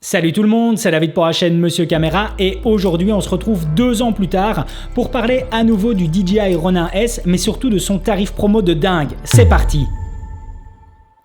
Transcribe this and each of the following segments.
Salut tout le monde, c'est David pour la chaîne Monsieur Caméra et aujourd'hui on se retrouve 2 ans plus tard pour parler à nouveau du DJI Ronin S mais surtout de son tarif promo de dingue. C'est parti!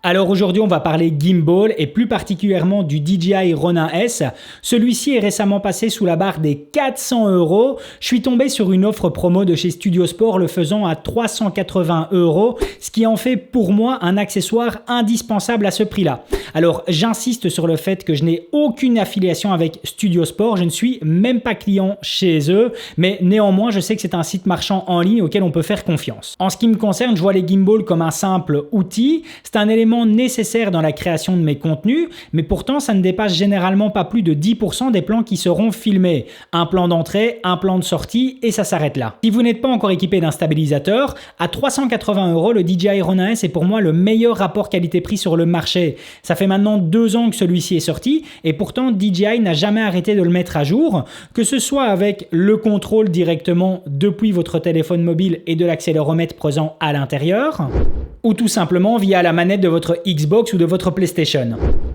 Alors aujourd'hui on va parler gimbal et plus particulièrement du DJI Ronin S. Celui-ci est récemment passé sous la barre des 400 €. Je suis tombé sur une offre promo de chez Studio Sport le faisant à 380 €, ce qui en fait pour moi un accessoire indispensable à ce prix-là. Alors j'insiste sur le fait que je n'ai aucune affiliation avec Studio Sport, je ne suis même pas client chez eux, mais néanmoins je sais que c'est un site marchand en ligne auquel on peut faire confiance. En ce qui me concerne, je vois les gimbals comme un simple outil, c'est un élément nécessaire dans la création de mes contenus, mais pourtant ça ne dépasse généralement pas plus de 10% des plans qui seront filmés. Un plan d'entrée, un plan de sortie et ça s'arrête là. Si vous n'êtes pas encore équipé d'un stabilisateur, à 380 €, le DJI Ronin S est pour moi le meilleur rapport qualité-prix sur le marché. Ça fait maintenant 2 ans que celui-ci est sorti et pourtant DJI n'a jamais arrêté de le mettre à jour, que ce soit avec le contrôle directement depuis votre téléphone mobile et de l'accéléromètre présent à l'intérieur, ou tout simplement via la manette de votre Xbox ou de votre PlayStation.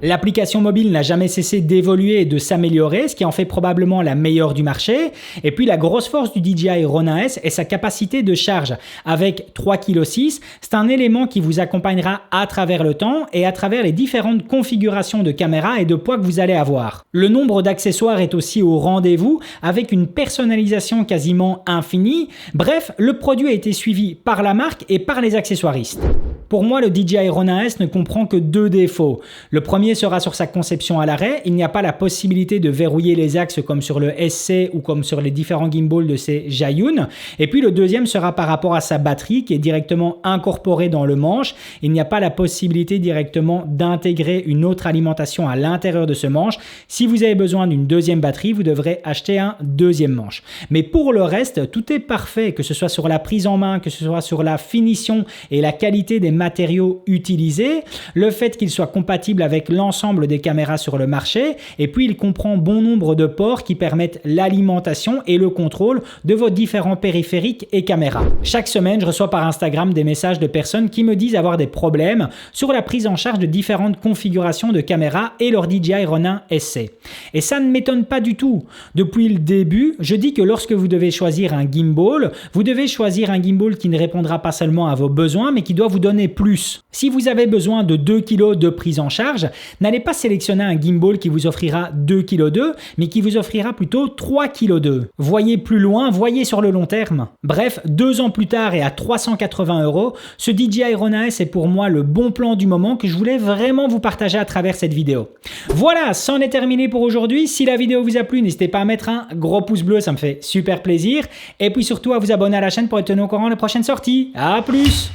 L'application mobile n'a jamais cessé d'évoluer et de s'améliorer, ce qui en fait probablement la meilleure du marché. Et puis la grosse force du DJI Ronin S est sa capacité de charge. Avec 3,6 kg, c'est un élément qui vous accompagnera à travers le temps et à travers les différentes configurations de caméra et de poids que vous allez avoir. Le nombre d'accessoires est aussi au rendez-vous avec une personnalisation quasiment infinie. Bref, le produit a été suivi par la marque et par les accessoiristes. Pour moi, le DJI Ronin S ne comprend que 2 défauts. Le premier sera sur sa conception à l'arrêt. Il n'y a pas la possibilité de verrouiller les axes comme sur le SC ou comme sur les différents gimbals de chez Zhiyun. Et puis le deuxième sera par rapport à sa batterie qui est directement incorporée dans le manche. Il n'y a pas la possibilité directement d'intégrer une autre alimentation à l'intérieur de ce manche. Si vous avez besoin d'une deuxième batterie, vous devrez acheter un deuxième manche. Mais pour le reste, tout est parfait, que ce soit sur la prise en main, que ce soit sur la finition et la qualité des matériaux utilisés, le fait qu'il soit compatible avec l'ensemble des caméras sur le marché, et puis il comprend bon nombre de ports qui permettent l'alimentation et le contrôle de vos différents périphériques et caméras. Chaque semaine, je reçois par Instagram des messages de personnes qui me disent avoir des problèmes sur la prise en charge de différentes configurations de caméras et leur DJI Ronin SC. Et ça ne m'étonne pas du tout. Depuis le début, je dis que lorsque vous devez choisir un gimbal, vous devez choisir un gimbal qui ne répondra pas seulement à vos besoins, mais qui doit vous donner plus. Si vous avez besoin de 2 kg de prise en charge, n'allez pas sélectionner un gimbal qui vous offrira 2,2 kg, mais qui vous offrira plutôt 3,2 kg. Voyez plus loin, voyez sur le long terme. Bref, 2 ans plus tard et à 380 €, ce DJI Ronin S est pour moi le bon plan du moment que je voulais vraiment vous partager à travers cette vidéo. Voilà, c'en est terminé pour aujourd'hui. Si la vidéo vous a plu, n'hésitez pas à mettre un gros pouce bleu, ça me fait super plaisir. Et puis surtout à vous abonner à la chaîne pour être tenu au courant des prochaines sorties. À plus!